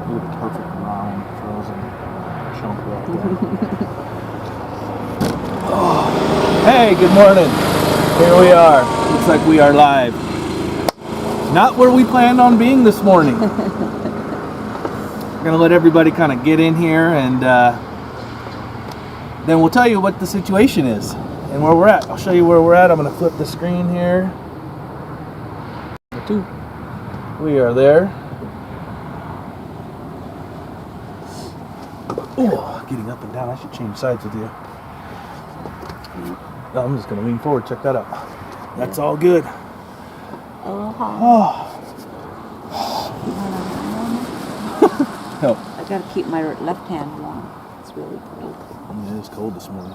Look at the perfect round frozen chunk right there. Oh. Hey, good morning. Here we are. Looks like we are live. Not where we planned on being this morning. We're going to let everybody kind of get in here, and then we'll tell you what the situation is and where we're at. I'll show you where we're at. I'm going to flip the screen here. We are there. Oh, getting up and down. I should change sides with you. No, I'm just going to lean forward. Check that out. That's all good. Aloha. Oh. Help. I gotta keep my left hand warm. It's really cold. Yeah, it's cold this morning.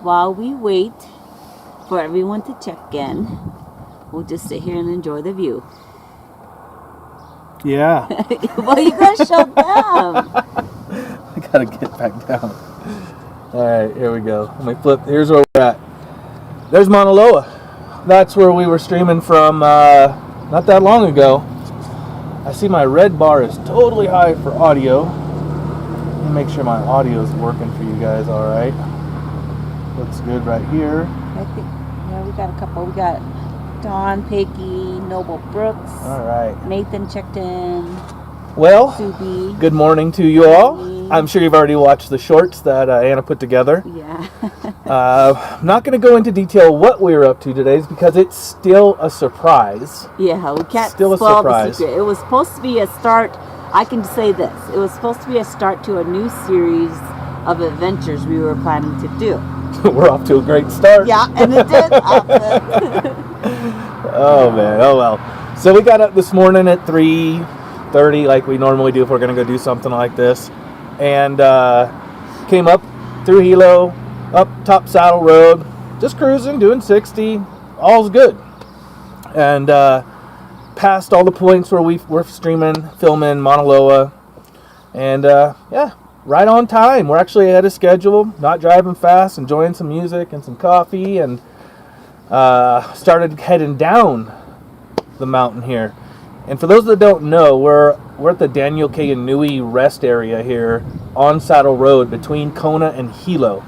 While we wait for everyone to check in, we'll just sit here and enjoy the view. Yeah. Well, you gotta show them. I gotta get back down. All right, here we go. Let me flip. Here's where we're at. There's Aloha. That's where we were streaming from not that long ago. I see my red bar is totally high for audio. Let me make sure my audio is working for you guys all right. Looks good right here. I think, yeah, we got a couple. We got Dawn, Peggy, Noble Brooks. All right. Nathan checked in. Well, Subi. good morning to you all. I'm sure you've already watched the shorts that Anna put together. Yeah. I'm not going to go into detail what we were up to today because it's still a surprise. Yeah, we can't Still a spoil surprise. the secret. It was supposed to be a start. I can say this. It was supposed to be a start to a new series of adventures we were planning to do. We're off to a great start. Yeah, and it did. Oh, man. Oh, well. So we got up this morning at 3:30 like we normally do if we're going to go do something like this. And came up through Hilo, up top Saddle Road, just cruising, doing 60. All's good. And passed all the points where we're streaming, filming Mauna Loa. And yeah, right on time. We're actually ahead of schedule, not driving fast, enjoying some music and some coffee, and started heading down the mountain here. And for those that don't know, we're at the Daniel K. Inui rest area here on Saddle Road between Kona and Hilo.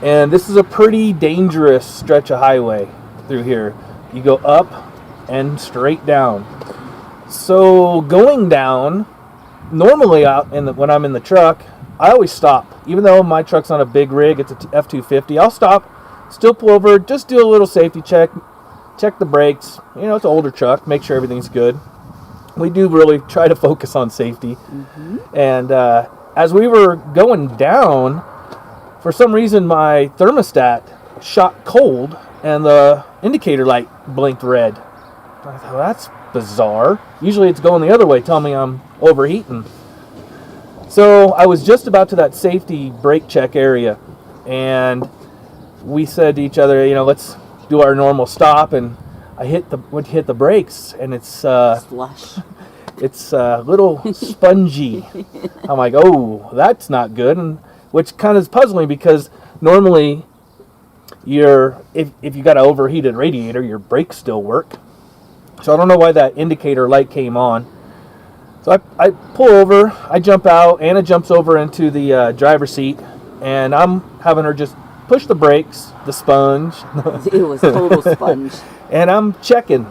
And this is a pretty dangerous stretch of highway through here. You go up and straight down. So going down, normally when I'm in the truck, I always stop. Even though my truck's on a big rig, it's a F-250, I'll stop, still pull over, just do a little safety check the brakes. You know, it's an older truck, make sure everything's good. We do really try to focus on safety. Mm-hmm. And as we were going down, for some reason my thermostat shot cold and the indicator light blinked red. I thought, that's bizarre. Usually it's going the other way, telling me I'm overheating. So I was just about to that safety brake check area, and we said to each other, you know, let's do our normal stop, and I would hit the brakes, and it's Slush. It's a little spongy. I'm like, oh, that's not good, and which kind of is puzzling because normally if you got an overheated radiator, your brakes still work. So I don't know why that indicator light came on. So I pull over, I jump out, Anna jumps over into the driver's seat, and I'm having her just push the brakes, the sponge. It was total sponge. And I'm checking,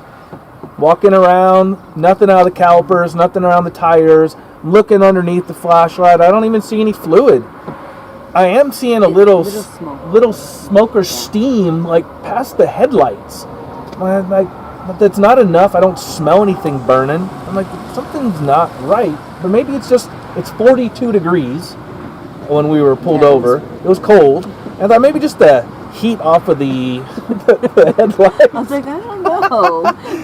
walking around, nothing out of the calipers, nothing around the tires, looking underneath the flashlight. I don't even see any fluid. I am seeing a little smoke or steam like past the headlights. I'm like, but that's not enough. I don't smell anything burning. I'm like, something's not right. But maybe it's 42 degrees when we were pulled over. It was cold. And I thought maybe just the heat off of the headlights. I was like, I don't know.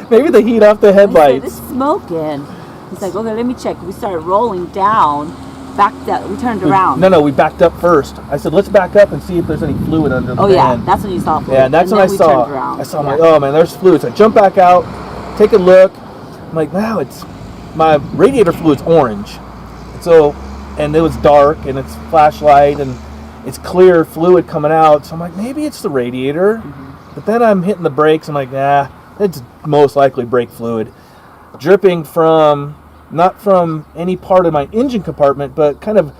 Maybe the heat off the headlights. I said, it's smoking. He's like, okay, let me check. We started rolling down. We turned around. No, we backed up first. I said, let's back up and see if there's any fluid under the van. Oh, yeah, that's when you saw fluid. Yeah, and that's when I saw. I'm like, oh, man, there's fluid. So I jump back out, take a look. I'm like, wow, my radiator fluid's orange. So, and it was dark, and it's flashlight, and it's clear fluid coming out. So I'm like, maybe it's the radiator. Mm-hmm. But then I'm hitting the brakes. I'm like, nah, it's most likely brake fluid. dripping from, not from any part of my engine compartment, but kind of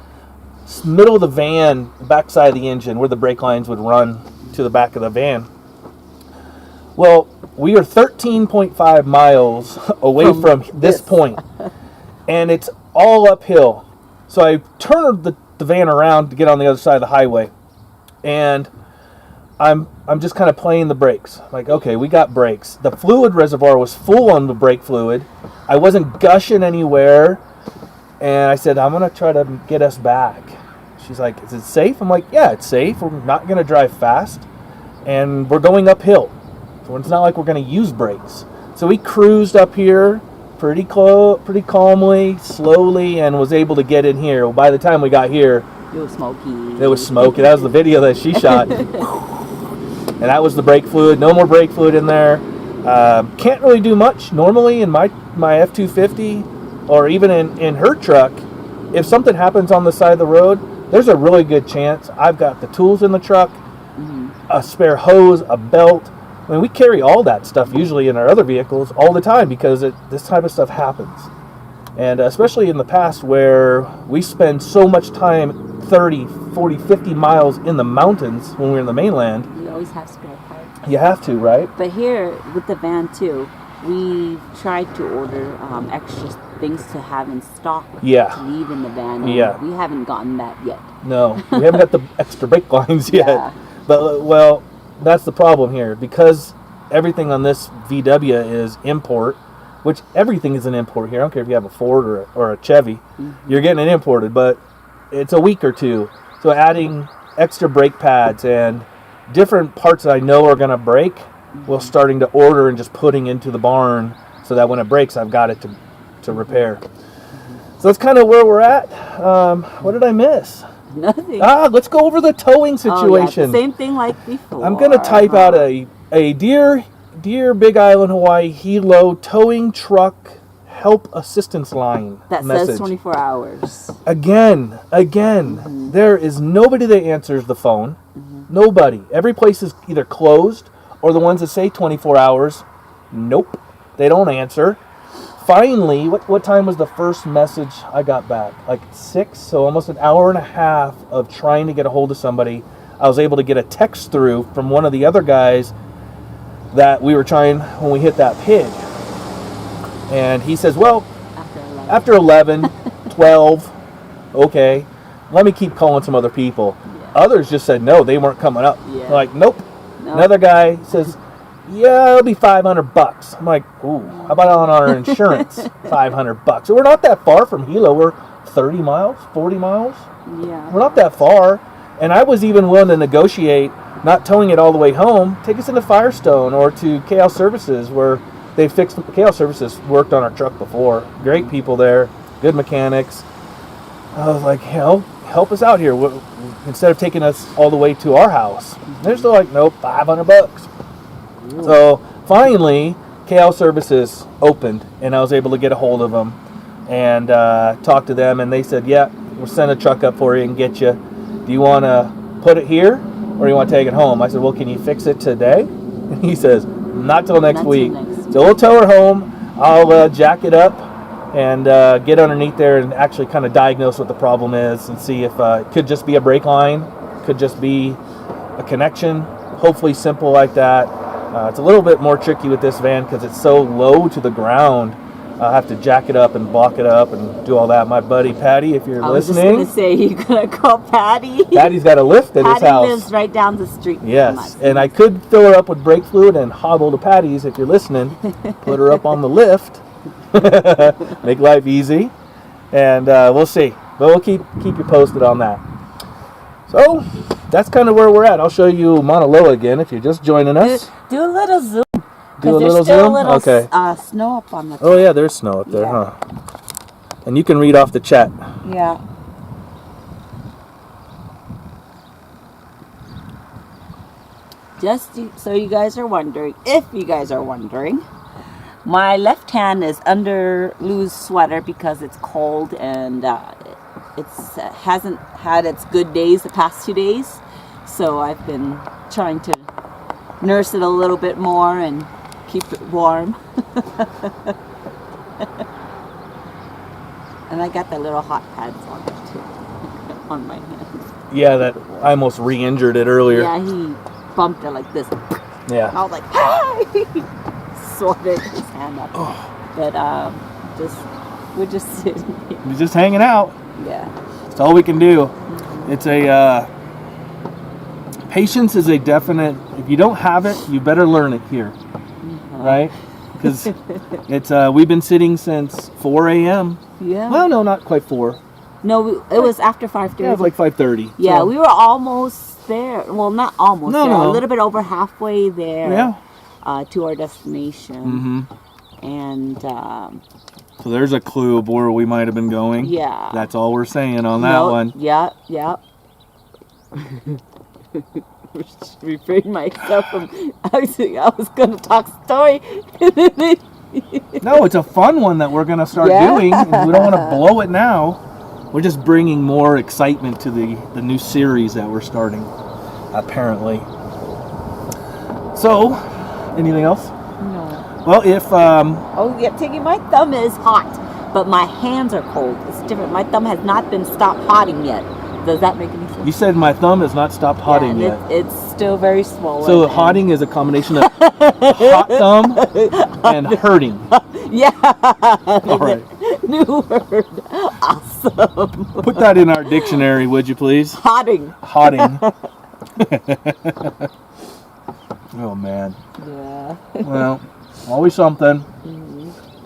middle of the van, backside of the engine, where the brake lines would run to the back of the van. Well, we are 13.5 miles away from this point, and it's all uphill. So I turned the van around to get on the other side of the highway, and I'm just kind of playing the brakes. Like, okay, we got brakes. The fluid reservoir was full on the brake fluid. I wasn't gushing anywhere, and I said, I'm going to try to get us back. She's like, is it safe? I'm like, yeah, it's safe. We're not going to drive fast, and we're going uphill. So it's not like we're going to use brakes. So we cruised up here pretty calmly, slowly, and was able to get in here. Well, by the time we got here, It was smoky. it was smoky. That was the video that she shot. And that was the brake fluid. No more brake fluid in there. Can't really do much normally in my F-250 or even in her truck. If something happens on the side of the road, there's a really good chance I've got the tools in the truck, a spare hose, a belt. I mean, we carry all that stuff usually in our other vehicles all the time because this type of stuff happens. And especially in the past where we spend so much time 30, 40, 50 miles in the mountains when we're in the mainland. You always have spare parts. You have to, right? But here with the van too, we tried to order extra things to have in stock to leave in the van. And we haven't gotten that yet. No, we haven't got the extra brake lines yet. Yeah. But, well, that's the problem here. Because everything on this VW is import, which everything is an import here. I don't care if you have a Ford or a Chevy. You're getting it imported, but it's a week or two. So adding extra brake pads and different parts that I know are going to break, we're starting to order and just putting into the barn so that when it breaks, I've got it to repair. So that's kind of where we're at. What did I miss? Nothing. Let's go over the towing situation. Oh, yeah, same thing like before. I'm going to type out a Dear Big Island, Hawaii Hilo towing truck help assistance line that message. Says 24 hours. Again, there is nobody that answers the phone. Nobody. Every place is either closed or the ones that say 24 hours. Nope. They don't answer. Finally, what time was the first message I got back? Like 6, so almost an hour and a half of trying to get a hold of somebody. I was able to get a text through from one of the other guys that we were trying when we hit that pig. And he says, well, after 11, 12, okay, let me keep calling some other people. Yeah. Others just said no, they weren't coming up. Yeah. Like, nope. Another guy says, yeah, it'll be $500. I'm like, ooh, how about on our insurance? $500. So we're not that far from Hilo. We're 30 miles, 40 miles. Yeah. We're not that far. And I was even willing to negotiate not towing it all the way home. Take us into Firestone or to KL Services where they fixed. KL Services worked on our truck before. Great people there, good mechanics. I was like, help us out here. Instead of taking us all the way to our house. They're still like, nope, $500. So finally, KL Services opened, and I was able to get a hold of them and talk to them. And they said, yeah, we'll send a truck up for you and get you. Do you want to put it here or do you want to take it home? I said, well, can you fix it today? And he says, not till next week. So we'll tow her home. I'll jack it up and get underneath there and actually kind of diagnose what the problem is and see if it could just be a brake line, could just be a connection, hopefully simple like that. It's a little bit more tricky with this van because it's so low to the ground. I have to jack it up and block it up and do all that. My buddy Patty, if you're listening. I was just going to say, you're going to call Patty. Patty's got a lift at his house. Patty lives right down the street. Yes, and I could fill her up with brake fluid and hobble to Patty's if you're listening. Put her up on the lift. Make life easy. And we'll see. But we'll keep you posted on that. So, that's kind of where we're at. I'll show you Mauna Loa again if you're just joining us. Do a little zoom. Do a little zoom? Okay. Snow up on the top. Oh, yeah, there's snow up there, huh? And you can read off the chat. Yeah. Just so you guys are wondering, if you guys are wondering, my left hand is under Lou's sweater because it's cold and it hasn't had its good days the past 2 days. So I've been trying to nurse it a little bit more and keep it warm. And I got the little hot pads on it too, on my hands. Yeah, that I almost re-injured it earlier. Yeah, he bumped it like this. Yeah. I was like, hey! Sorted his hand up. But we're just sitting here. We're just hanging out. Yeah. That's all we can do. It's a patience is a definite. If you don't have it, you better learn it here, right? Because it's we've been sitting since 4 a.m. Yeah. Well, no, not quite 4. No, it was after 5:30. Yeah, it was like 5:30. Yeah, so. we were almost there. Well, not almost there. No. A little bit over halfway there. Yeah. To our destination. And so there's a clue of where we might have been going. yeah. That's all we're saying on that one. Yeah. Refrain myself from. I was going to talk story. No, it's a fun one that we're going to start doing. And we don't want to blow it now. We're just bringing more excitement to the new series that we're starting, apparently. So, anything else? No. Well, if Oh, yeah, Tiggy, my thumb is hot, but my hands are cold. It's different. My thumb has not been stopped hotting yet. Does that make any sense? you said my thumb has not stopped hotting and yet. It's still very swollen. So hotting is a combination of hot thumb and hurting. Yeah. All right. New word. Awesome. Put that in our dictionary, would you please? Hotting. Hotting. Oh, man. Yeah. Well, always something.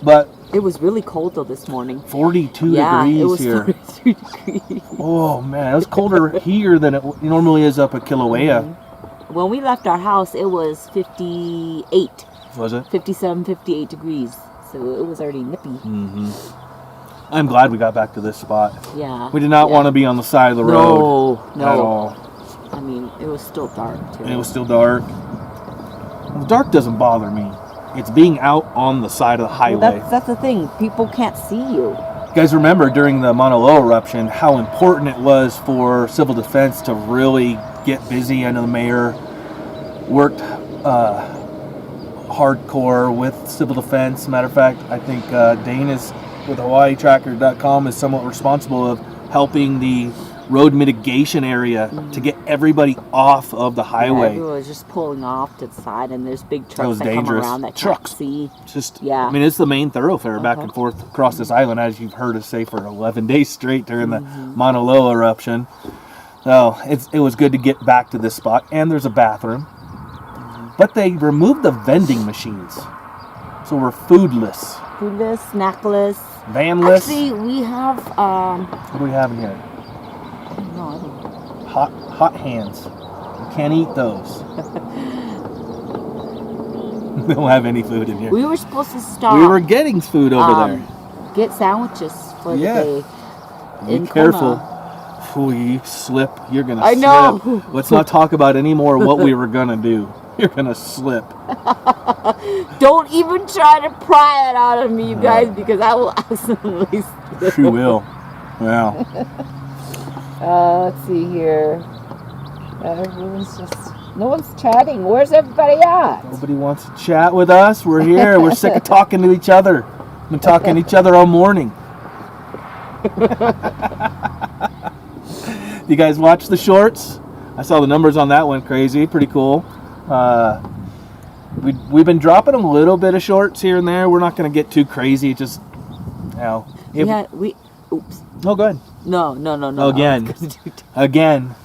But It was really cold though this morning. 42 Yeah, degrees it was here. 43 degrees. Oh, man. It was colder here than it normally is up at Kilauea. When we left our house, it was 58. Was it? 57, 58 degrees. So it was already nippy. I'm glad we got back to this spot. Yeah. We did not want to be on the side of the road No. at all. I mean, it was still dark too. And it was still dark. The dark doesn't bother me. It's being out on the side of the highway. Well, that's the thing. People can't see you. You guys remember during the Mauna Loa eruption how important it was for civil defense to really get busy. I know the mayor worked hardcore with civil defense. Matter of fact, I think Dane is with HawaiiTracker.com is somewhat responsible of helping the road mitigation area to get everybody off of the Yeah, highway. everyone was just pulling off to the side, and there's big was trucks that come dangerous. around that Trucks. can't see. Just, Yeah. I mean, it's the main thoroughfare back and forth across this island, as you've heard us say for 11 days straight during the Mauna Loa eruption. So it was good to get back to this spot, and there's a bathroom. But they removed the vending machines, so we're foodless, Foodless, snackless. vanless. Actually, we have. What do we have in here? No, I don't know. Hot hands. You can't eat those. We don't have any food in here. We were supposed to stop. We were getting food over there. Get sandwiches for Yeah. the day. Be in careful. Kona. Ooh, you slip. You're gonna I slip. know. Let's not talk about any more what we were gonna do. You're gonna slip. Don't even try to pry it out of me, you guys, because I will absolutely slip. She will. Wow. Let's see here. Everyone's just. No one's chatting. Where's everybody at? Nobody wants to chat with us. We're here. We're sick of talking to each other. We've been talking to each other all morning. You guys watch the shorts? I saw the numbers on that one. Crazy. Pretty cool. We've been dropping a little bit of shorts here and there. We're not going to get too crazy. Just, you know. Oops. Oh, go ahead. No. Again. Again.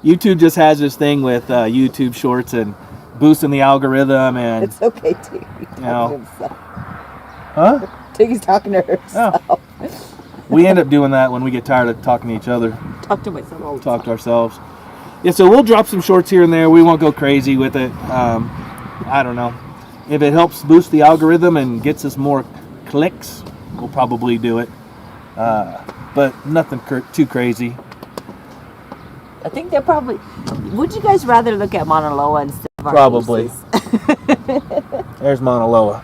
YouTube just has this thing with YouTube Shorts and boosting the algorithm and It's okay, Tiggy. You know. Huh? huh? Tiggy's talking to herself. Oh. We end up doing that when we get tired of talking to each other. Talk to myself all the Talk to ourselves. Yeah, so we'll drop some shorts here and there. We won't go crazy with it. I don't know. If it helps boost the algorithm and gets us more clicks, we'll probably do it. But nothing too crazy. I think they're probably. Would you guys rather look at Mauna Loa instead of our Probably. faces? There's Mauna Loa.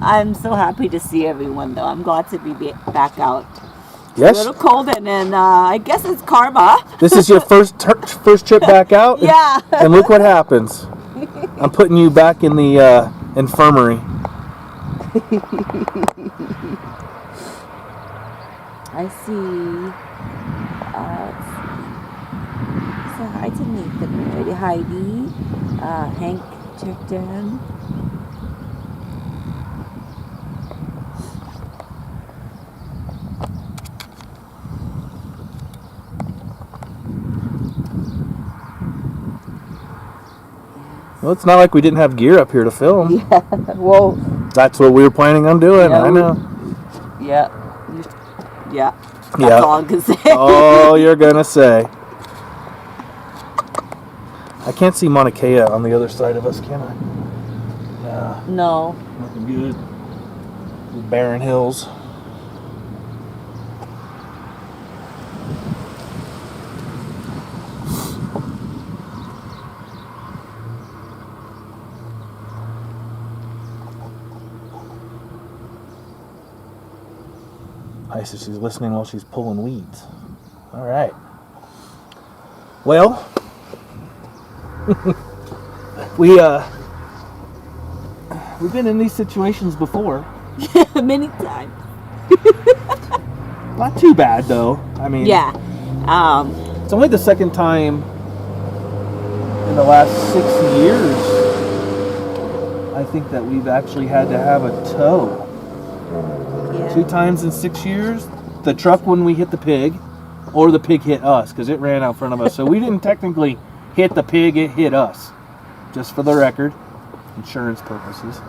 I'm so happy to see everyone, though. I'm glad to be back out. Yes. A little cold, and then I guess it's karma. This is your first trip back out? Yeah. And look what happens. I'm putting you back in the infirmary. I see. Let's see. So hi to Nathan already. Heidi. Hank checked in. Well, it's not like we didn't have gear up here to film. Yeah. Well. That's what we were planning on doing. Yeah, I know. Yeah. Yeah. That's Yeah. all I can say. Oh, you're gonna say. I can't see Mauna Kea on the other side of us, can I? No. No. Looking good. The barren hills. I said she's listening while she's pulling weeds. All right. Well, we've been in these situations before. Many times. Not too bad though. I mean, Yeah. it's only the second time in the last 6 years I think that we've actually had to have a tow. Yeah. 2 times in 6 years. The truck when we hit the pig, or the pig hit us because it ran out in front of us. So we didn't technically hit the pig; it hit us. Just for the record, insurance purposes.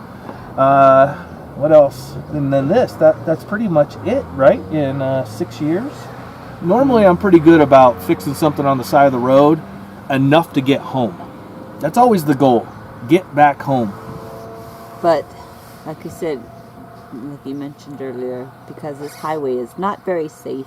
What else? And then that's pretty much it, right? In 6 years. Normally, I'm pretty good about fixing something on the side of the road enough to get home. That's always the goal. Get back home. But, like you said, like you mentioned earlier, because this highway is not very safe.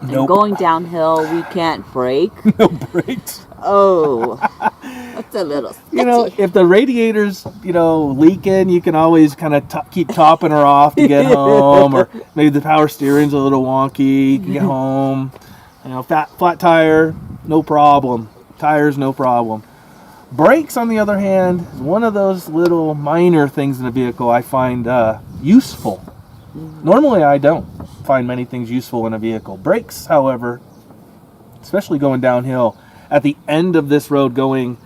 And Nope. going downhill, we can't brake. No brakes. Oh, that's a little sketchy. You know, if the radiator's, leaking, you can always kind of keep topping her off to get home, or maybe the power steering's a little wonky, you can get home. Flat tire, no problem. Tires, no problem. Brakes, on the other hand, is one of those little minor things in a vehicle I find useful. Normally, I don't find many things useful in a vehicle. Brakes, however, especially going downhill, at the end of this road going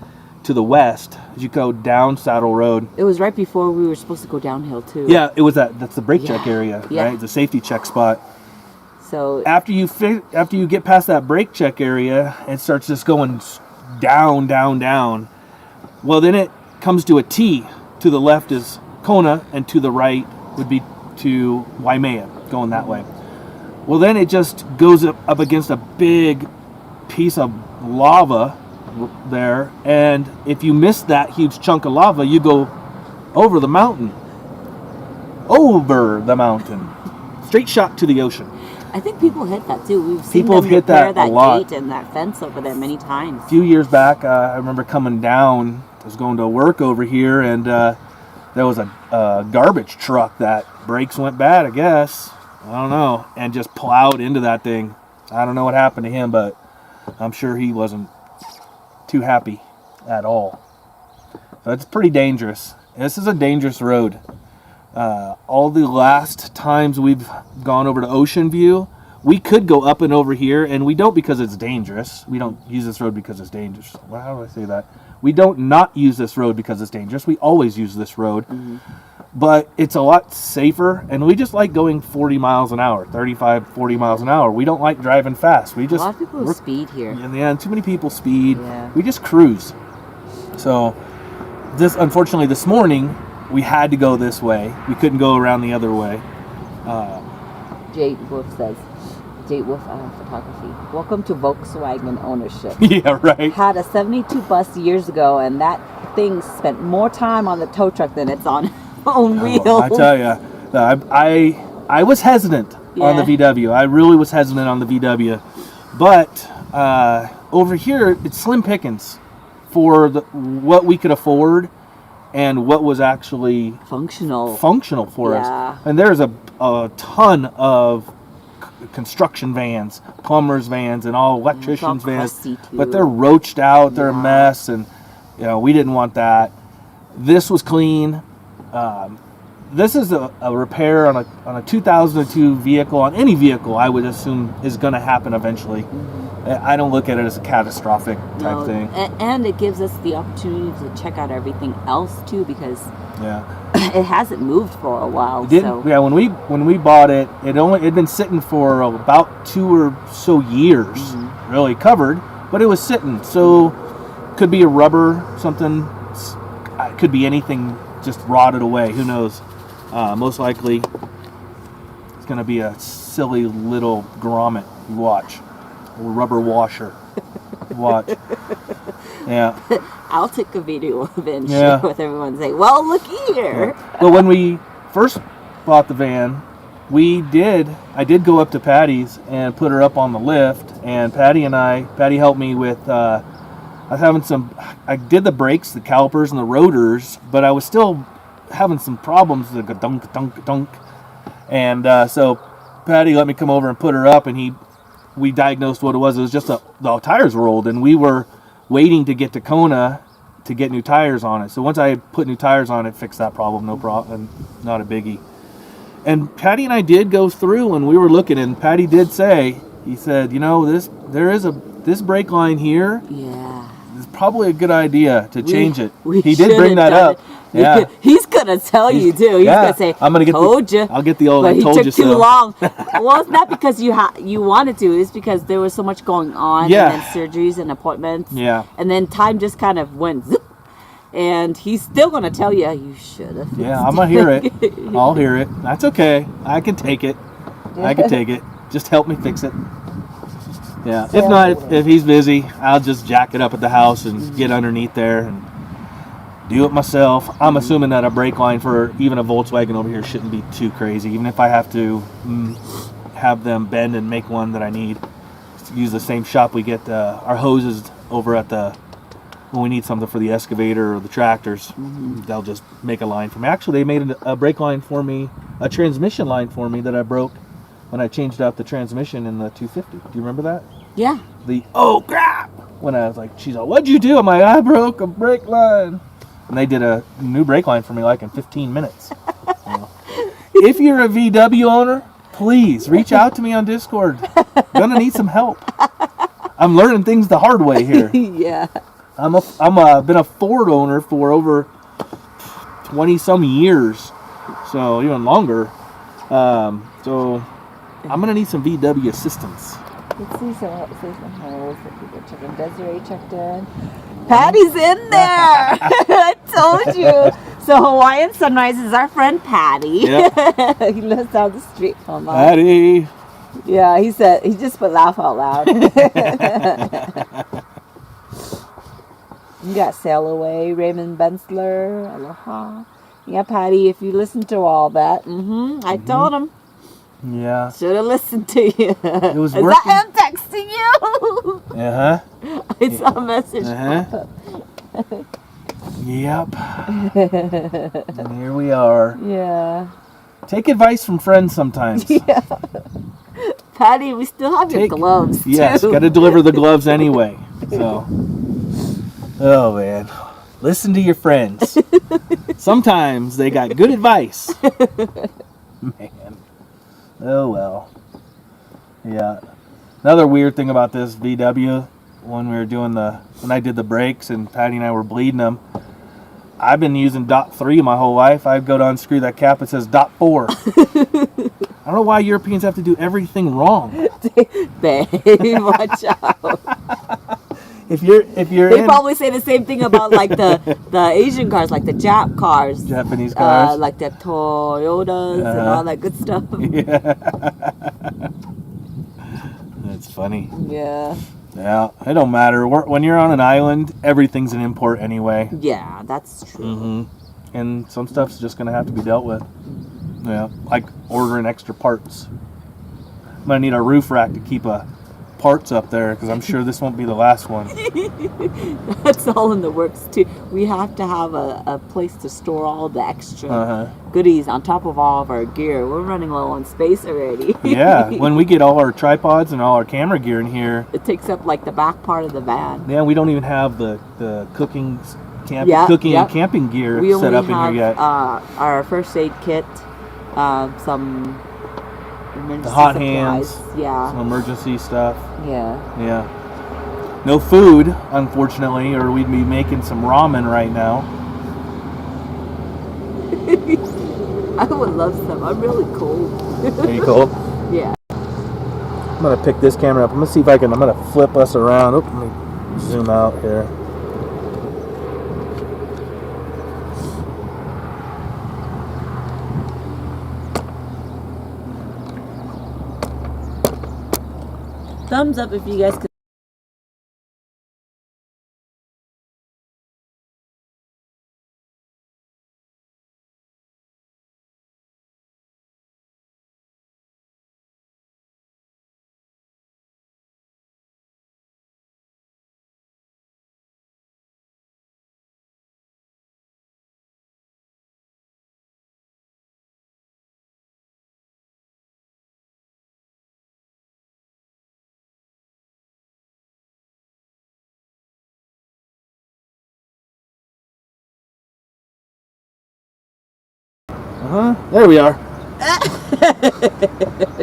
to the west, as you go down Saddle Road. It was right before we were supposed to go downhill, too. Yeah, it was that's the brake check area, Yeah. right? The safety check spot. So After you get past that brake check area, it starts just going down, down, down. Well, then it comes to a T. To the left is Kona, and to the right would be to Waimea, going that way. Well, then it just goes up against a big piece of lava there, and if you miss that huge chunk of lava, you go over the mountain. Over the mountain. Straight shot to the ocean. I think people hit that, too. We've seen People them have hit repair that a lot. gate and that fence over there many times. A few years back, I remember coming down. I was going to work over here, and there was a garbage truck that brakes went bad, I guess. I don't know. And just plowed into that thing. I don't know what happened to him, but I'm sure he wasn't too happy at all. So it's pretty dangerous. This is a dangerous road. All the last times we've gone over to Ocean View, we could go up and over here, and we don't because it's dangerous. We don't use this road because it's dangerous. Well, how do I say that? We don't not use this road because it's dangerous. We always use this road. Mm-hmm. But it's a lot safer, and we just like going 40 miles an hour, 35, 40 miles an hour. We don't like driving fast. We just a lot of people speed here. In the end, too many people speed. Yeah. We just cruise. So, unfortunately, this morning, we had to go this way. We couldn't go around the other way. Jade Wolf says, Jade Wolf Photography. Welcome to Volkswagen ownership. Yeah, right. Had a 72 bus years ago, and that thing spent more time on the tow truck than it's on wheels. I tell you, I was hesitant on the VW. I really was hesitant on the VW. But over here, it's slim pickings for what we could afford and what was actually functional for us. And there's a ton of construction vans, plumbers vans, and all electricians vans, but they're roached out, they're a mess, and we didn't want that. This was clean. this is a repair on a 2002 vehicle, on any vehicle I would assume is going to happen eventually. I don't look at it as a catastrophic type thing. And it gives us the opportunity to check out everything else too, because it hasn't moved for a while. It didn't, yeah, when we bought it, it'd been sitting for about 2 or so years, really covered, but it was sitting. So could be a rubber, something, could be anything just rotted away. Who knows? Most likely, it's going to be a silly little grommet. Watch. A rubber washer. Watch. Yeah. I'll take a video of it and share with everyone and say, well, look here. Yeah. Well, when we first bought the van, I did go up to Patty's and put her up on the lift, and Patty helped me with, I did the brakes, the calipers, and the rotors, but I was still having some problems with the dunk, dunk, dunk. And so Patty let me come over and put her up, and we diagnosed what it was. It was just the tires were old, and we were waiting to get to Kona to get new tires on it. So once I put new tires on it, fixed that problem, no problem, not a biggie. And Patty and I did go through, and we were looking, and Patty did say, he said, this brake line here. Yeah. It's probably a good idea to change it. He did bring that up. Yeah. He's gonna tell you too. He's gonna say, I'm gonna get told you. I'll get the old. But I told he you took too so. long. Well, it's not because you wanted to. It's because there was so much going on, and then surgeries and appointments. Yeah. And then time just kind of went zip. And he's still gonna tell you should have. Yeah, I'm gonna hear it. I'll hear it. That's okay. I can take it. I can take it. Just help me fix it. Yeah. If not, if he's busy, I'll just jack it up at the house and get underneath there and do it myself. I'm assuming that a brake line for even a Volkswagen over here shouldn't be too crazy. Even if I have to have them bend and make one that I need. Use the same shop we get our hoses over at when we need something for the excavator or the tractors. They'll just make a line for me. Actually, they made a brake line for me, a transmission line for me that I broke when I changed out the transmission in the 250. Do you remember that? Yeah. Oh crap! When I was like, she's like, what'd you do? I'm like, I broke a brake line. And they did a new brake line for me like in 15 minutes. If you're a VW owner, please reach out to me on Discord. Gonna need some help. I'm learning things the hard way here. Yeah. I'm been a Ford owner for over 20 some years, so even longer. So I'm gonna need some VW assistance. Let's see some holes that people check in. Desiree checked in. Patty's in there. I told you. So Hawaiian Sunrise is our friend Patty. Yep. He lives down the street from us. Patty. Yeah, he said he just put laugh out loud. You got Sail Away, Raymond Bensler, Aloha. Yeah, Patty, if you listen to all that, I told him. Yeah. Should have listened to you. It was Is working. that him texting you? I saw a message. Yep. And here we are. Yeah. Take advice from friends sometimes. Yeah. Patty, we still have your gloves, Yes, too. got to deliver the gloves anyway. So, oh man, listen to your friends. Sometimes they got good advice. Man. Oh well. Yeah. Another weird thing about this VW, when I did the brakes and Patty and I were bleeding them, I've been using .3 my whole life. I go to unscrew that cap, it says .4. I don't know why Europeans have to do everything wrong. Babe, watch out. If you're they probably say the same thing about like the Asian cars, like the Jap cars, Japanese cars, like the Toyotas and all that good stuff. Yeah. That's funny. Yeah. Yeah, it don't matter. When you're on an island, everything's an import anyway. Yeah, that's true. And some stuff's just gonna have to be dealt with. Yeah, like ordering extra parts. I'm gonna need a roof rack to keep parts up there because I'm sure this won't be the last one. That's all in the works too. We have to have a place to store all the extra goodies on top of all of our gear. We're running low on space already. Yeah, when we get all our tripods and all our camera gear in here, it takes up like the back part of the van. Yeah, we don't even have the cooking cooking and camping gear we set up in here yet. Our first aid kit, some emergency The hot supplies. hands, Yeah. some emergency stuff. Yeah. Yeah. No food, unfortunately, or we'd be making some ramen right now. I would love some. I'm really cold. Are you cold? Yeah. I'm gonna pick this camera up. I'm gonna see if I'm gonna flip us around. Oh, let me zoom out here. Thumbs up if you guys could. There we are.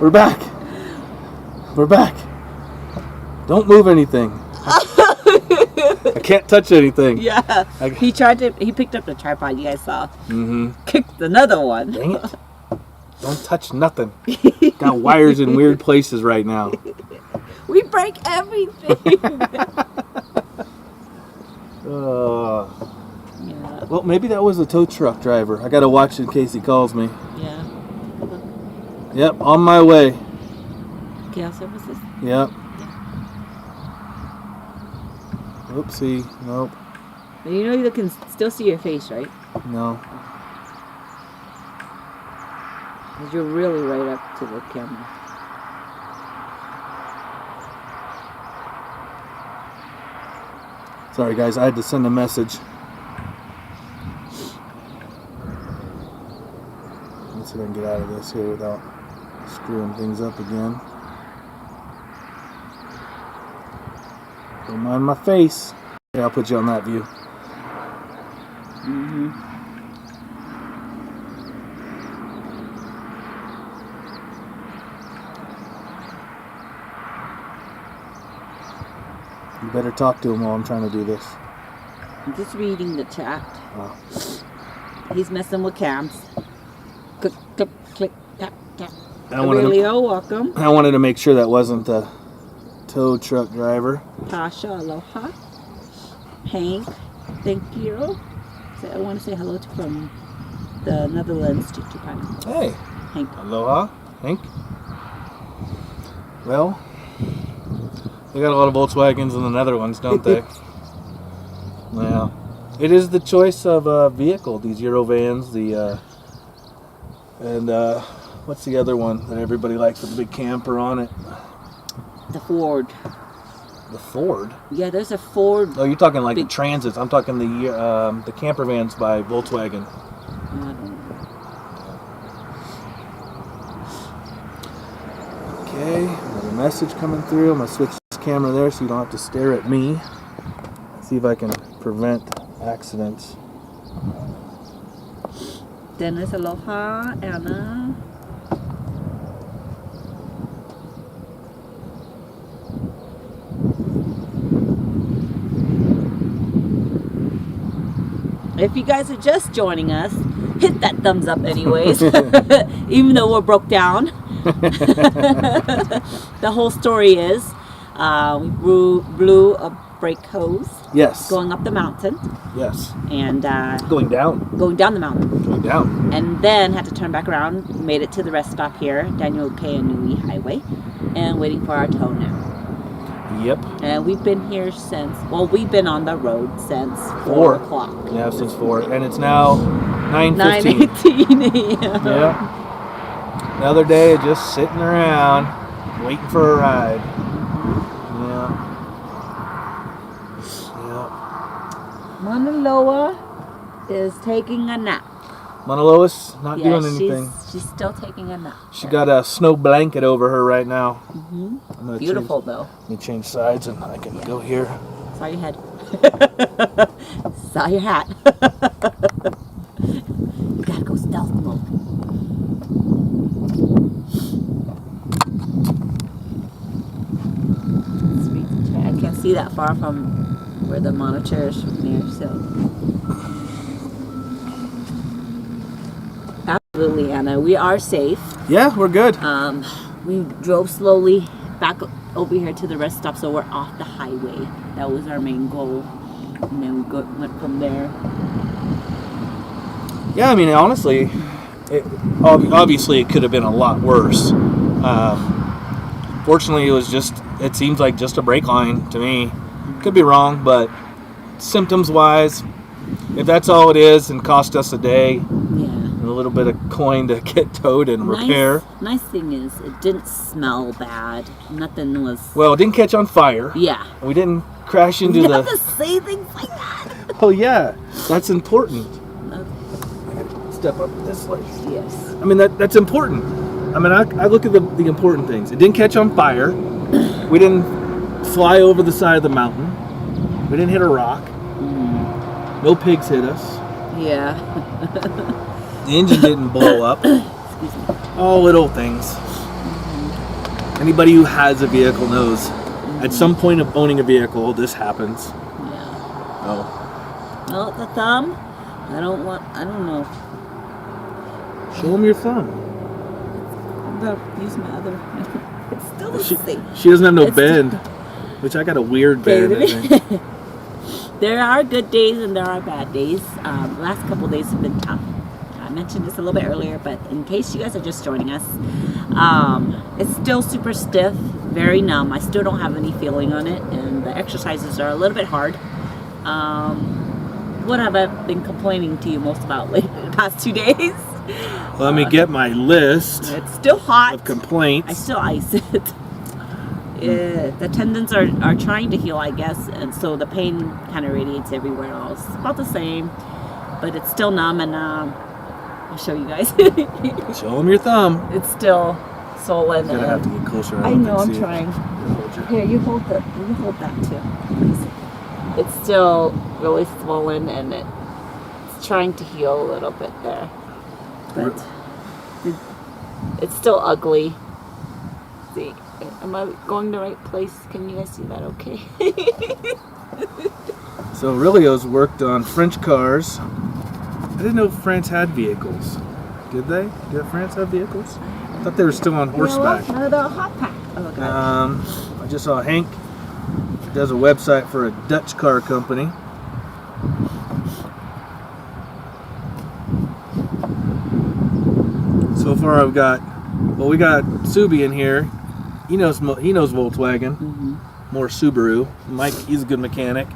We're back. We're back. Don't move anything. I can't touch anything. Yeah. He picked up the tripod you guys saw. Mm-hmm. Kicked another one. Dang it. Don't touch nothing. Got wires in weird places right now. We break everything. Yeah. Well, maybe that was a tow truck driver. I gotta watch in case he calls me. Yeah. Yep, on my way. Gas services. Yep. Oopsie. Nope. You know you can still see your face, right? No. 'Cause you're really right up to the camera. Sorry, guys. I had to send a message. Let's see if I can get out of this here without screwing things up again. Don't mind my face. Yeah, I'll put you on that view. Mm-hmm. You better talk to him while I'm trying to do this. I'm just reading the chat. Oh. He's messing with cams. Click, click, click, tap, tap. I wanted Aurelio, welcome. I wanted to make sure that wasn't the tow truck driver. Tasha, aloha. Hank, thank you. I want to say hello to from the Netherlands to Japan. Hey. Hank. Aloha, Hank. Well, they got a lot of Volkswagens in the Netherlands, don't they? Yeah. It is the choice of a vehicle, these Eurovans, what's the other one that everybody likes with the big camper on it? The Ford. The Ford? Yeah, there's a Ford. Oh, you're talking like the Transits. I'm talking the camper vans by Volkswagen. I don't know. Okay, another message coming through. I'm going to switch this camera there so you don't have to stare at me. See if I can prevent accidents. Dennis, aloha. Anna. If you guys are just joining us, hit that thumbs up anyways. Even though we're broke down. The whole story is we blew a brake hose. Yes. Going up the mountain. Yes. And going down. Going down the mountain. Going down. And then had to turn back around. Made it to the rest stop here, Daniel K. and Nui Highway, and waiting for our tow now. Yep. And we've been here since, well, we've been on the road since 4 o'clock. Yeah, since 4. And it's now 9:15. 9:18 a.m. Yeah. Another day of just sitting around, waiting for a ride. Yeah. Yeah. Mauna Loa is taking a nap. Mauna Loa's not doing anything. She's still taking a nap. She got a snow blanket over her right now. Mm-hmm. Beautiful, though. Let me change sides and I can go here. Sorry, your head. Saw your hat. You gotta go stealth mode. I can't see that far from where the monitor is from there, so. Absolutely, Anna. We are safe. Yeah, we're good. We drove slowly back over here to the rest stop, so we're off the highway. That was our main goal, and then we went from there. Yeah, I mean, honestly, obviously it could have been a lot worse. Fortunately, it seems like just a brake line to me. Could be wrong, but symptoms-wise, if that's all it is and cost us a day, and a little bit of coin to get towed and repair. Nice thing is, it didn't smell bad. Nothing was... Well, it didn't catch on fire. Yeah. We didn't crash into you the... have to say things like that. Oh, yeah. That's important. Step up this way. Yes. I mean, that's important. I mean, I look at the important things. It didn't catch on fire. We didn't fly over the side of the mountain. We didn't hit a rock. No pigs hit us. Yeah. The engine didn't blow up. Excuse me. All little things. Anybody who has a vehicle knows at some point of owning a vehicle, this happens. Yeah. Oh. Well, the thumb, I don't know. Show them your thumb. I'm going to use my other. It's still the same. She doesn't have no bend, which I got a weird bend. I think. There are good days and there are bad days. The last couple of days have been tough. I mentioned this a little bit earlier, but in case you guys are just joining us, it's still super stiff, very numb. I still don't have any feeling on it, and the exercises are a little bit hard. What have I been complaining to you most about lately, the past 2 days? Let me get my list. It's still hot. Of complaints. I still ice it. The tendons are trying to heal, I guess, and so the pain kind of radiates everywhere else. It's about the same, but it's still numb, and I'll show you guys. Show them your thumb. It's still swollen. You're gonna have to get closer. I know, I'm trying. Here, you hold that too. It's still really swollen, and it's trying to heal a little bit there, but it's still ugly. See, am I going the right place? Can you guys see that? Okay. So Aurelio's worked on French cars. I didn't know France had vehicles. Did they? Did France have vehicles? I thought they were still on horseback. No, the hot pack. Oh, God. I just saw Hank does a website for a Dutch car company. So far we got Subi in here. He knows Volkswagen. More Subaru. Mike, he's a good mechanic.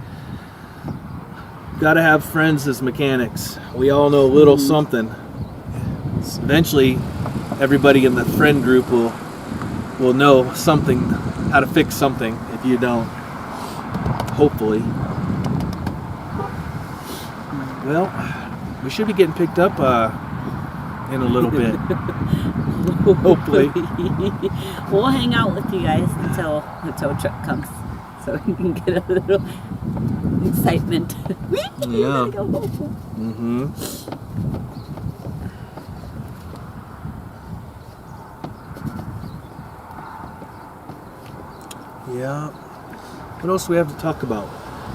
Got to have friends as mechanics. We all know a little something. Eventually, everybody in the friend group will know something, how to fix something. If you don't, hopefully. Well, we should be getting picked up in a little bit. Hopefully. We'll hang out with you guys until the tow truck comes, so you can get a little excitement. Yeah. Yeah. What else do we have to talk about?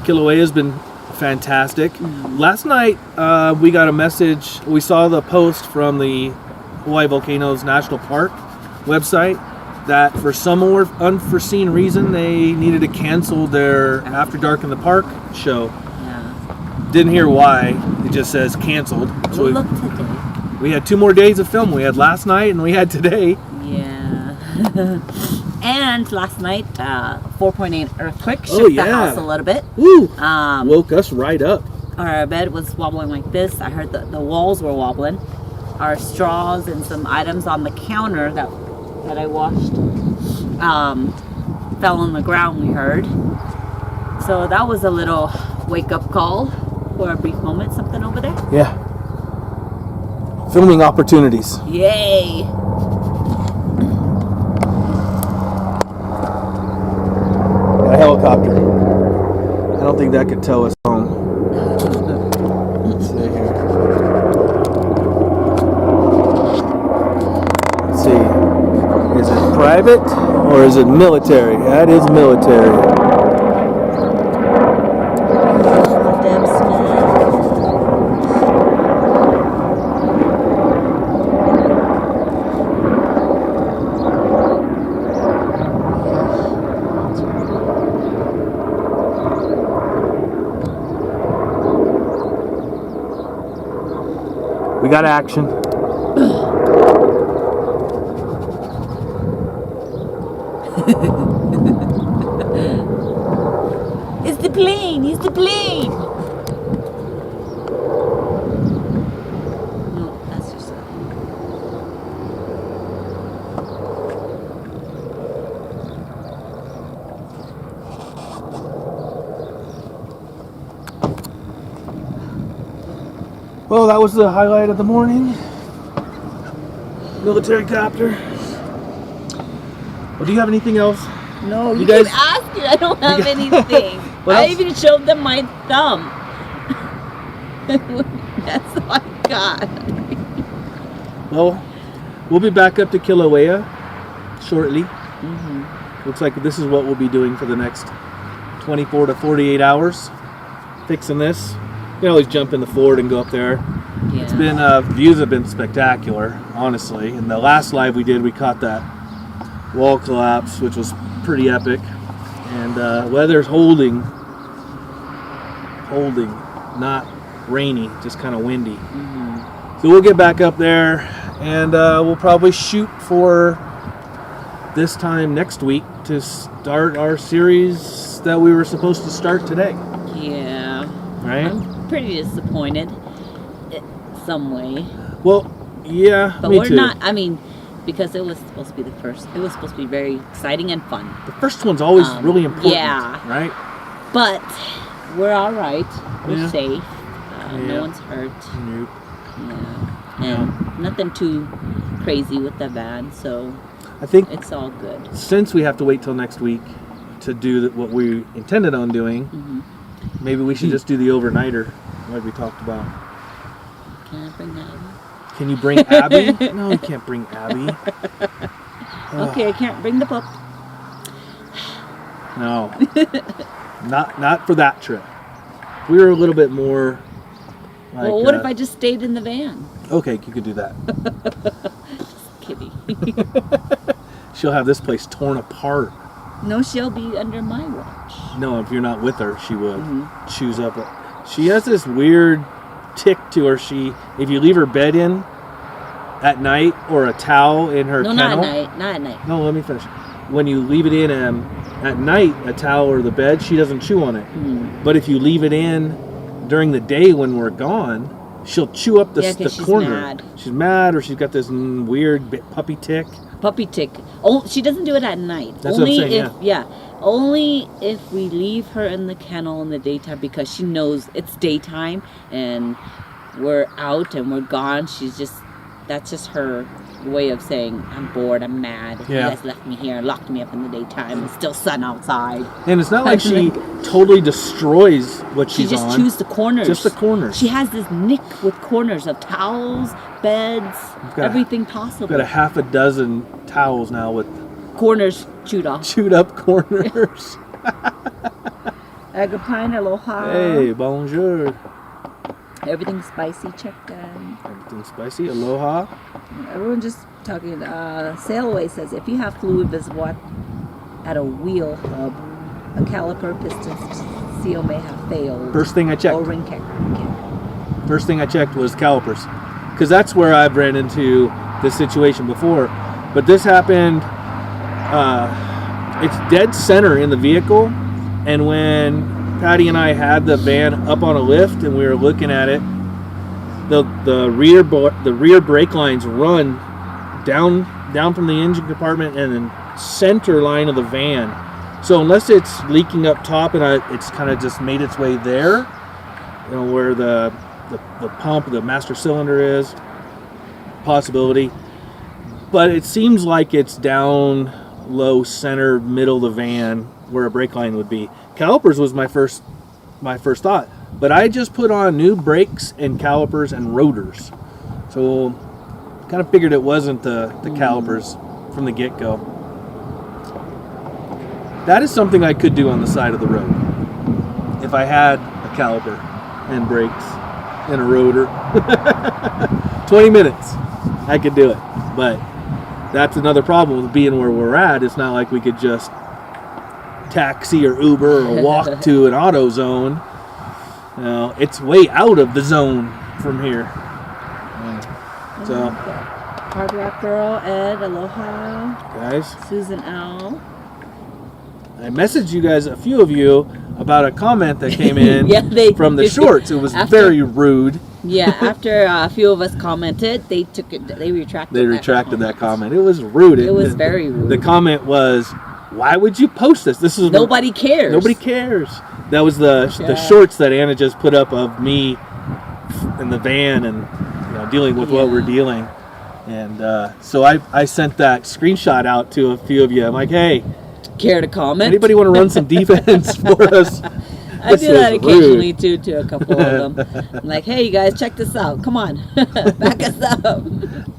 Kilauea has been fantastic. Last night we got a message. We saw the post from the Hawaii Volcanoes National Park website that for some unforeseen reason they needed to cancel their After Dark in the Park show. Yeah. Didn't hear why. It just says canceled. So Look today. we had 2 more days of film. We had last night and we had today. Yeah. And last night, 4.8 earthquake shook the house a little bit. Woo! Woke us right up. Our bed was wobbling like this. I heard the walls were wobbling. Our straws and some items on the counter that I washed fell on the ground, we heard. So that was a little wake-up call for a brief moment. Something over there? Yeah. Filming opportunities. Yay! A helicopter. I don't think that could tow us home. private or is it military? That is military. We got action. It's the plane! It's the plane! No, that's just... Well, that was the highlight of the morning. Military copter. Well, do you have anything else? No, you guys- keep asking. I don't have anything. What I else? even showed them my thumb. That's all I got. Well, we'll be back up to Kilauea shortly. Mm-hmm. Looks like this is what we'll be doing for the next 24 to 48 hours. Fixing this. You can always jump in the Ford and go up there. Yeah. It's been views have been spectacular, honestly. In the last live we did, we caught that wall collapse, which was pretty epic. And weather's holding, not rainy, just kind of windy. Mm-hmm. So we'll get back up there, and we'll probably shoot for this time next week to start our series that we were supposed to start today. Yeah. Right? I'm pretty disappointed some way. Well, yeah, But me we're too. not, I mean, because it was supposed to be the first. It was supposed to be very exciting and fun. The first one's always really important, yeah. right? But we're all right. We're Yeah. safe. Yeah. No one's hurt. Nope. Yeah. And nothing too crazy with the van, so I think it's all good. since we have to wait till next week to do what we intended on doing, Mm-hmm. maybe we should just do the overnighter, like we talked about. Can I bring that in? Can you bring Abby? No, you can't bring Abby. Okay, I can't bring the pup. No, not for that trip. We were a little bit more. Like, Well, what if I just stayed in the van? Okay, you could do that. Kitty. She'll have this place torn apart. No, she'll be under my watch. No, if you're not with her, she would Mhm. choose up. She has this weird tick to her. If you leave her bed in at night or a towel in her No, kennel. not at night. Not at night. No, let me finish. When you leave it in at night, a towel or the bed, she doesn't chew on it. But if you leave it in during the day when we're gone, she'll chew up the, Yeah, 'cause the she's corner. mad. She's mad, or she's got this weird puppy tick. Puppy tick. Oh, she doesn't do it at night. That's what I'm only saying, if only if we leave her in the kennel in the daytime, because she knows it's daytime and we're out and we're gone. That's just her way of saying, I'm bored, I'm mad. Yeah. You guys left me here, locked me up in the daytime. It's still sun outside. And it's not like she totally destroys what She she's just on. chews the corners. Just the corners. She has this nick with corners of towels, beds, got everything possible. Got a half a dozen towels now with Corners chewed off. chewed up corners. Agapine, aloha. Hey, bonjour. Everything spicy, check in. Everything spicy. Aloha. Everyone just talking. Sailaway says if you have fluid visible at a wheel hub, a caliper piston seal may have failed. First thing I checked. O-ring kick. First thing I checked was calipers, because that's where I've ran into this situation before. But this happened. It's dead center in the vehicle, and when Patty and I had the van up on a lift and we were looking at it, the rear brake lines run down from the engine compartment and then center line of the van. So unless it's leaking up top and it's kind of just made its way there, you know, where the pump, the master cylinder is, possibility. But it seems like it's down low center middle of the van where a brake line would be. Calipers was my first thought, but I just put on new brakes and calipers and rotors, so kind of figured it wasn't the calipers from the get-go. that is something I could do on the side of the road if I had a caliper and brakes and a rotor. 20 minutes, I could do it. But that's another problem with being where we're at. It's not like we could just taxi or Uber or walk to an auto zone. You know, it's way out of the zone from here. So, Hard Rock Girl, Ed, Aloha, guys, Susan L. I messaged you guys, a few of you, about a comment that came in from the shorts. It was very rude. Yeah, after a few of us commented, they retracted. They retracted that comment. It was rude. It was very rude. The comment was, "Why would you post this? This is nobody cares. Nobody cares." That was the shorts that Anna just put up of me in the van and dealing with what we're dealing. And so I sent that screenshot out to a few of you. I'm like, hey, care to comment? Anybody want to run some defense for us? I do that occasionally too to a couple of them. I'm like, hey, you guys, check this out. Come on, back us up.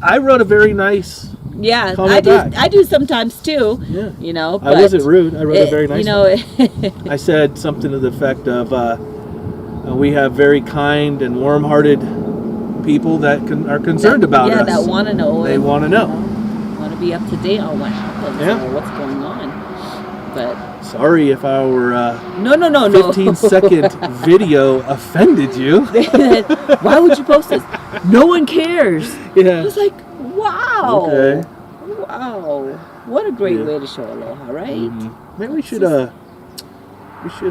I wrote a very nice. Yeah, I do sometimes too. Yeah. But I wasn't rude. I wrote a very nice. one. I said something to the effect of, we have very kind and warm-hearted people that are concerned about us. Yeah, that want to know. They want to know. Want to be up to date on what happens or what's going on. But sorry if our no 15-second video offended you. Why would you post this? No one cares. Yeah. It was like, wow. Okay. Wow. What a great way to show aloha, right? Mm-hmm. Maybe we should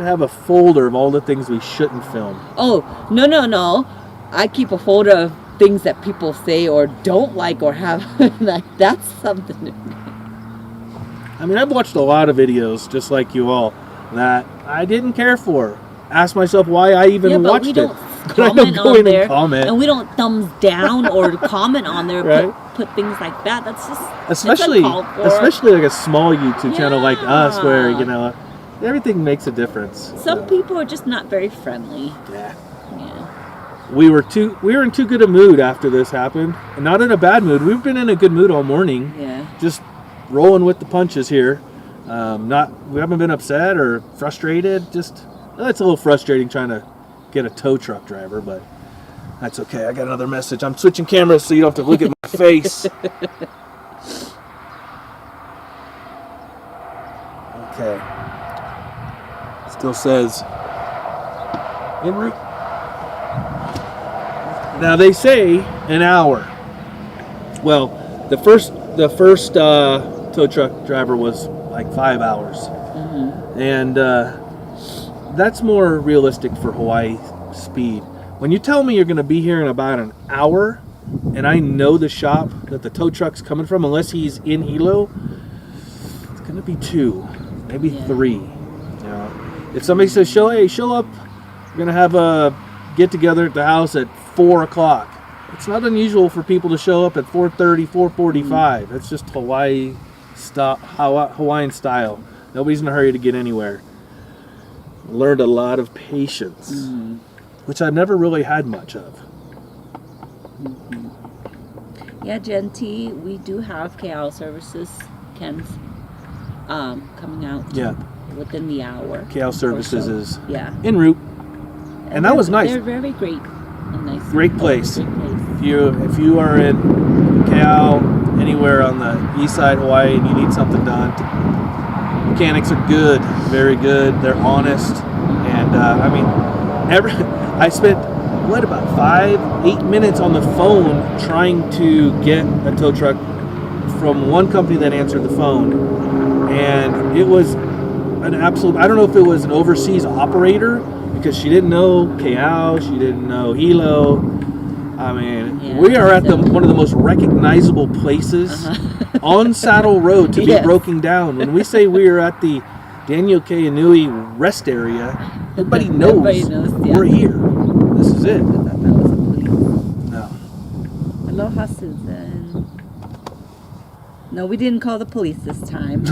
have a folder of all the things we shouldn't film. Oh, no. I keep a folder of things that people say or don't like or have. Like, that's something. I mean, I've watched a lot of videos, just like you all, that I didn't care for. Ask myself why I even watched it. Comment on there, and we don't thumbs down or comment on there. Right? Put things like that. That's just especially like a small YouTube channel like us, where everything makes a difference. Some people are just not very friendly. Yeah. We were in too good a mood after this happened, and not in a bad mood. We've been in a good mood all morning. Yeah. Just rolling with the punches here. We haven't been upset or frustrated. Just it's a little frustrating trying to get a tow truck driver, but that's okay. I got another message. I'm switching cameras so you don't have to look at my face. Okay. Still says en route. Now they say an hour. Well, the first tow truck driver was like 5 hours, and that's more realistic for Hawaii speed. When you tell me you're going to be here in about an hour, and I know the shop that the tow truck's coming from, unless he's in Hilo, it's going to be 2, maybe 3. If somebody says show up, we're going to have a get together at the house at 4 o'clock. It's not unusual for people to show up at 4:30, 4:45. That's just Hawaiian style. Nobody's in a hurry to get anywhere. Learned a lot of patience, which I've never really had much of. Yeah, Gen T, we do have KL services, Ken's, coming out within the hour. KL services is en route. And that was nice. They're very great. Nice. Great place. If you are in Cal, anywhere on the east side of Hawaii, and you need something done, mechanics are good, very good. They're honest, and I spent about 5-8 minutes on the phone trying to get a tow truck from one company that answered the phone, and it was an absolute. I don't know if it was an overseas operator, because she didn't know Keao, she didn't know Hilo. I mean, we are at one of the most recognizable places on Saddle Road to be broken down. When we say we are at the Daniel K. Inouye rest area, everybody knows we're here. This is it. No. Aloha, Susan. No, we didn't call the police this time.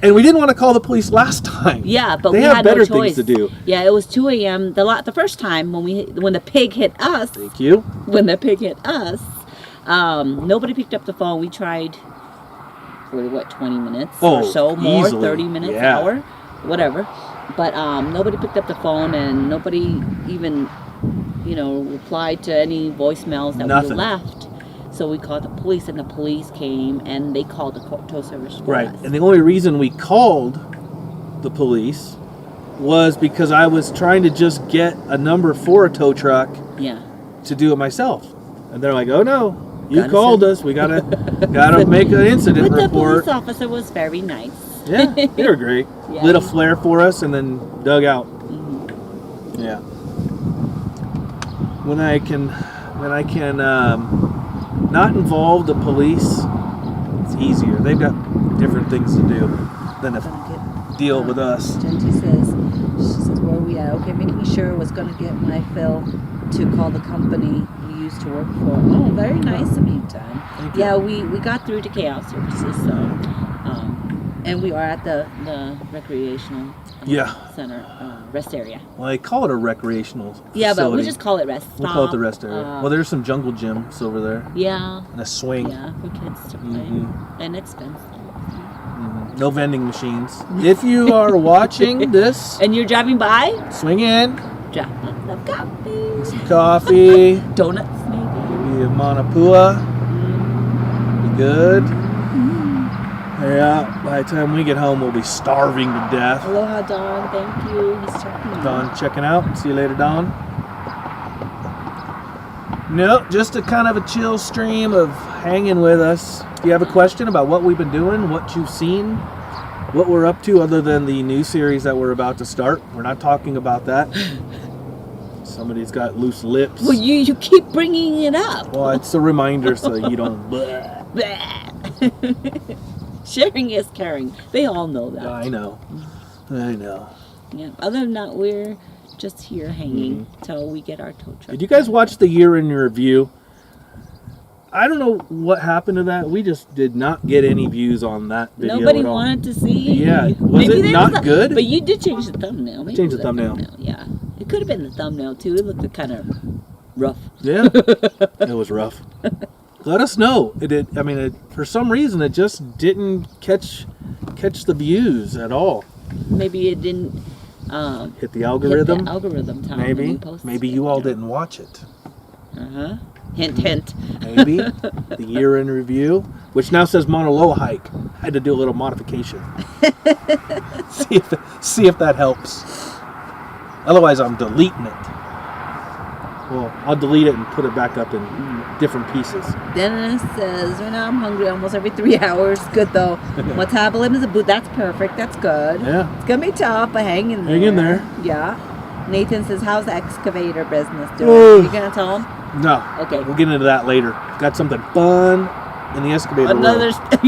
And we didn't want to call the police last time. Yeah, but they we have had better no choice. things to do. Yeah, it was 2 a.m. The first time when the pig hit us. Thank you. When the pig hit us, nobody picked up the phone. We tried for what, 20 minutes Oh, or so, more, easily. 30 minutes, Yeah. hour, whatever. But nobody picked up the phone, and nobody even, replied to any voicemails that Nothing. we left. So we called the police, and the police came, and they called the tow service for Right. us. And the only reason we called the police was because I was trying to just get a number for a tow truck Yeah. to do it myself. And they're like, "Oh no, you Gotta called send- us. We gotta make an incident But the report." police officer was very nice. Yeah, they were great. Yeah. Lit a flare for us and then dug out. Mhm. Yeah. When I can not involve the police, it's easier. They've got different things to do than to deal with us. Genty says, where are we at? Okay, making sure was going to get my Phil to call the company he used to work for. Oh, very nice of you, Tom. Thank you. Yeah, we got through to Chaos Services, so, and we are at the recreational center, rest area. Well, they call it a recreational facility. Yeah, but we just call it rest stop. We'll call it the rest area. Well, there's some jungle gyms over there. Yeah. And a swing. Yeah, for kids to play. Mm-hmm. And expensive. Mm-hmm. No vending machines. If you are watching this, And you're driving by, swing in. drop some coffee. Some coffee. Donuts, maybe. Maybe a manapua. Be good. Yeah, by the time we get home, we'll be starving to death. Aloha, Don. Thank you. He's talking to me. Don checking out. See you later, Don. No, just a kind of a chill stream of hanging with us. Do you have a question about what we've been doing, what you've seen, what we're up to other than the new series that we're about to start? We're not talking about that. Somebody's got loose lips. Well, you keep bringing it up. Well, it's a reminder so you don't... Sharing is caring. They all know that. I know. Yeah. Other than that, we're just here hanging till we get our tow truck. Did you guys watch the year in review? I don't know what happened to that. We just did not get any views on that video. Nobody at all. wanted to see. Yeah. Was Maybe it there not was good? But you did change the thumbnail. Maybe Change it the was thumbnail. Yeah. It could have been the thumbnail too. It looked kind of rough. Yeah. It was rough. Let us know. For some reason, it just didn't catch the views at all. Maybe it didn't Hit the algorithm. Hit the algorithm time. Maybe you all didn't watch it. Hint, hint. Maybe the year in review, which now says Mauna Loa hike. I had to do a little modification. see if that helps. Otherwise, I'm deleting it. Well, I'll delete it and put it back up in different pieces. Dennis says, right now I'm hungry almost every 3 hours. Good though. Metabolism is a boot. That's perfect. That's good. Yeah. It's going to be tough, but hang in there. Hang in there. Yeah. Nathan says, how's the excavator business doing? You going to tell him? No. Okay. We'll get into that later. Got something fun in the excavator Another. world.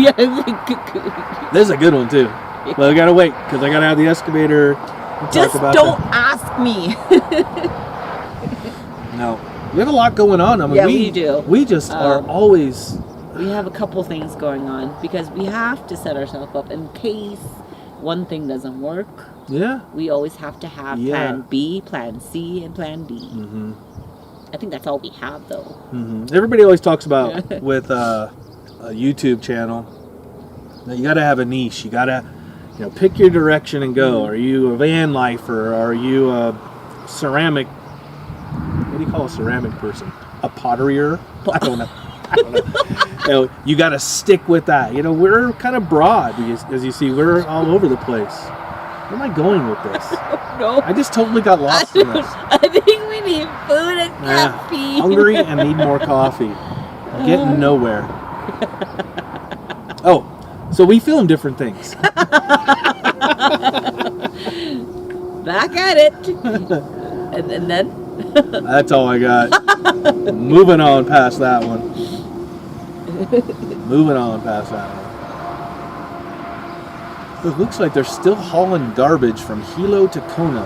This is a good one too. But I gotta wait because I gotta have the excavator. Just don't ask me. No, we have a lot going on. We do. We just are always. We have a couple things going on because we have to set ourselves up in case one thing doesn't work. Yeah. We always have to have plan B, plan C, and plan D. Mm-hmm. I think that's all we have, though. Mm-hmm. Everybody always talks about with a YouTube channel that you got to have a niche. You got to, pick your direction and go. Are you a van lifer? Are you a ceramic? What do you call a ceramic person? A potterier? I don't know. You got to stick with that. We're kind of broad, as you see. We're all over the place. Where am I going with this? No. I just totally got lost in this. I think we need food and coffee. Hungry and need more coffee. Getting nowhere. Oh, so we film different things. Back at it. And then? That's all I got. Moving on past that one. It looks like they're still hauling garbage from Hilo to Kona.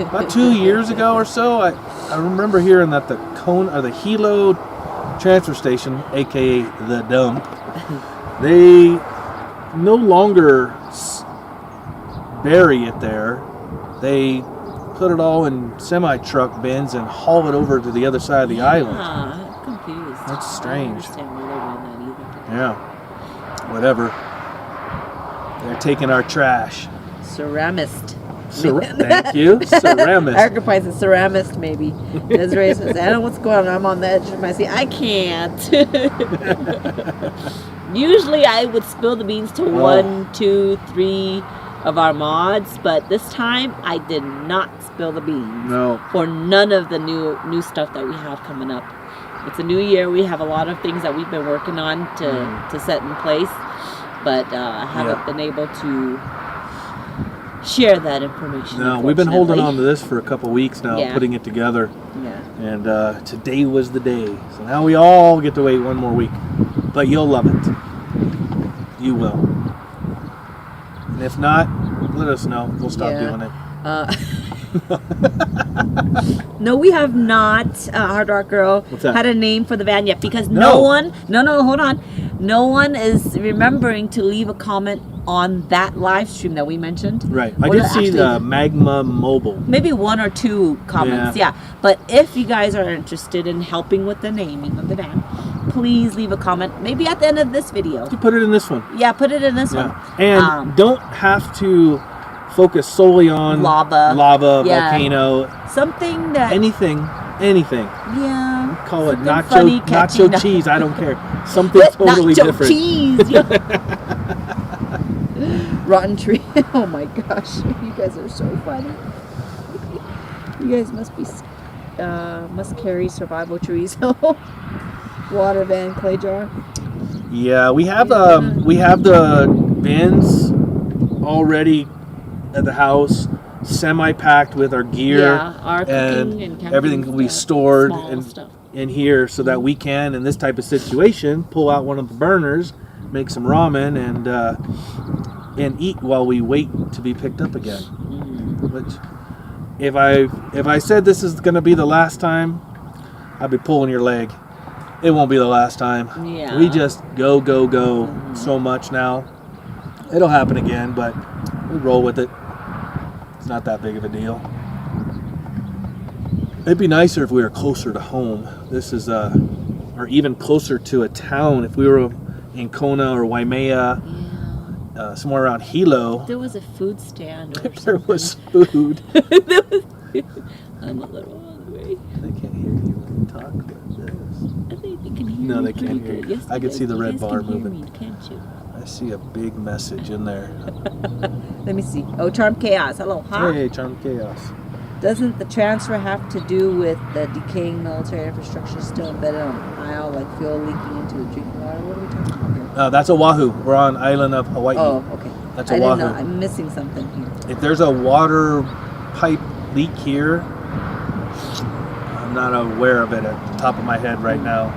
About 2 years ago or so, I remember hearing that the Hilo transfer station, aka the dump, they no longer bury it there. They put it all in semi-truck bins and haul it over to the other side of the island. I'm confused. That's strange. I don't understand why they're doing that either. Yeah. Whatever. They're taking our trash. Ceramist. Thank you. Ceramist. Erica finds a ceramist, maybe. Desiree says, I don't know what's going on. I'm on the edge of my seat. I can't. Usually I would spill the beans to 1, 2, 3 of our mods, but this time I did not spill the beans. No. For none of the new stuff that we have coming up. It's a new year. We have a lot of things that we've been working on to set in place, but haven't been able to share that information. No, we've been holding on to this for a couple weeks now, putting it together. Yeah. And today was the day. So now we all get to wait one more week. But you'll love it. You will. And if not, let us know. We'll stop doing it. No, we have not, Hard Rock Girl, had a name for the van yet because no one is remembering to leave a comment on that live stream that we mentioned. Right. I did see the Magma Mobile. Maybe 1 or 2 comments, But if you guys are interested in helping with the naming of the van, please leave a comment, maybe at the end of this video. You put it in this one. Yeah, put it in this one. And don't have to focus solely on lava, volcano. Something that... Anything. Yeah. Call it nacho cheese. I don't care. Something totally different. Cheese. Rotten tree. Oh my gosh. You guys are so funny. You guys must carry survival trees. Water van, clay jar. Yeah, we have the bins already at the house, semi-packed with our gear, our cooking and everything will be stored in here so that we can, in this type of situation, pull out one of the burners, make some ramen, and eat while we wait to be picked up again. Which, if I said this is going to be the last time, I'd be pulling your leg. It won't be the last time. Yeah. We just go so much now. It'll happen again, but we roll with it. It's not that big of a deal. It'd be nicer if we were closer to home. This is or even closer to a town. If we were in Kona or Waimea, somewhere around Hilo. There was a food stand or there was food. I'm a little hungry. They can't hear you when you talk like this. I think they can hear me. No, they can't hear you. Yes, I can see the red bar moving. Me, can't you? I see a big message in there. Let me see. Oh, Charm Chaos. Aloha. Hey, Charm Chaos. Doesn't the transfer have to do with the decaying military infrastructure still embedded on aisle, like fuel leaking into the drinking water? What are we talking about here? That's Oahu. We're on island of Hawaii. Oh, okay. That's I Oahu. didn't know. I'm missing something here. If there's a water pipe leak here, I'm not aware of it at the top of my head right now.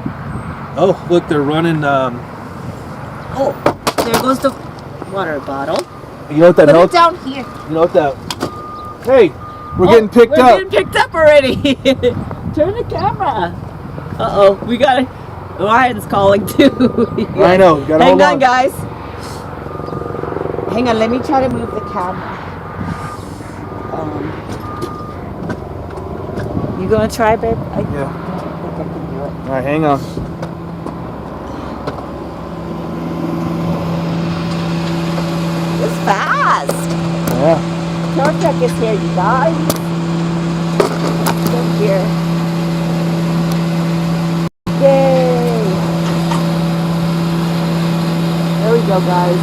Oh, look, they're running. Oh, there goes the water bottle. You know what that Put helps? it down here. You know what that? Hey, we're getting picked up. We're getting picked up already. Turn the camera. Uh-oh, we got it. Ryan's calling too. I know. Hang on, guys. Hang on, let me try to move the camera. You gonna try, babe? Yeah. I think I can do it. All right, hang on. It's fast. Yeah. Tow truck is here, you guys. Look here. Yay! There we go, guys.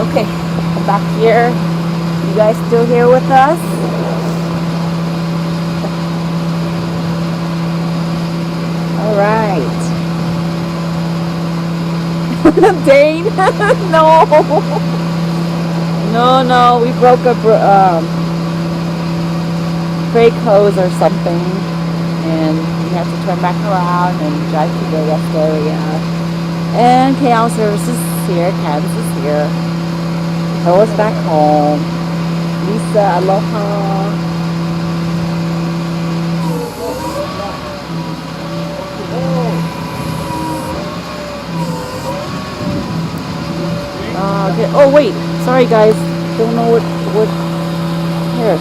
Okay, I'm back here. You guys still here with us? All right. Dane? No. No, we broke a brake hose or something, and we have to turn back around and drive to the rest area. And KL Services here, Kansas here. Tow us back home. Lisa, aloha. Oh wait, sorry guys. Don't know what here.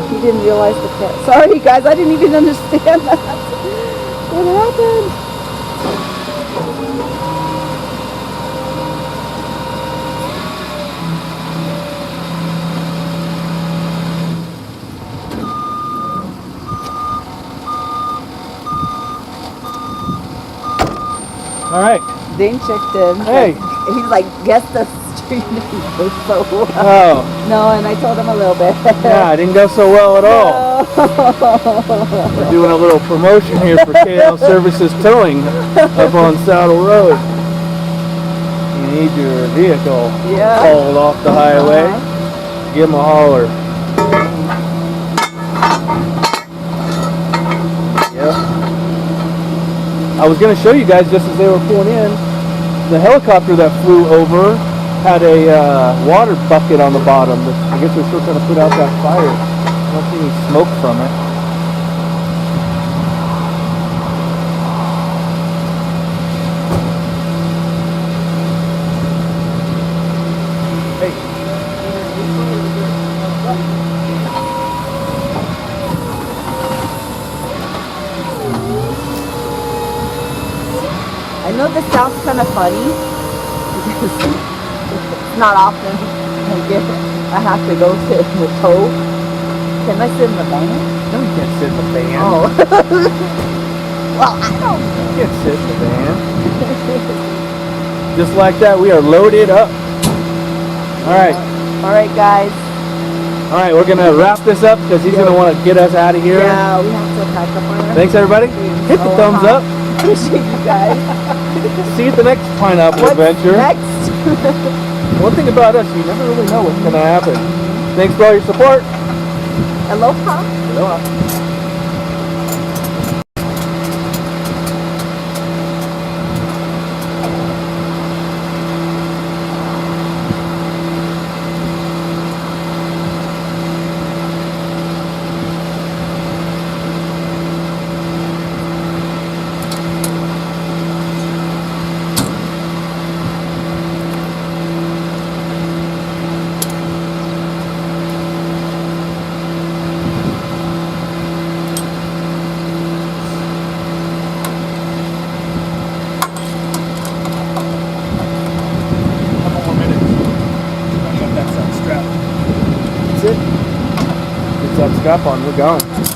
He didn't realize the cat. Sorry guys, I didn't even understand that. What happened? All right. Dane checked in. Hey. He's like, guess the street name. So Oh. no, and I told him a little bit. Yeah, it didn't go so well at all. No. We're doing a little promotion here for KL Services Towing up on Saddle Road. You need your vehicle hauled off the highway. Give them a holler. Yep. I was going to show you guys just as they were pulling in. The helicopter that flew over had a water bucket on the bottom. I guess they're still trying to put out that fire. I don't see any smoke from it. I know this sounds kind of funny because it's not often I have to go sit in the tow. Can I sit in the van? No, you can't sit in the van. Oh. Well, I don't. You can't sit in the van. Just like that, we are loaded up. All right. All right, guys. All right, we're going to wrap this up because he's going to want to get us out of here. Yeah, we have to pack up our... Thanks, everybody. Hit the thumbs up. Appreciate you guys. See you at the next pineapple adventure. Next. One thing about us, you never really know what's going to happen. Thanks for all your support. Aloha. Aloha. That's it. Get that strap on, we're going.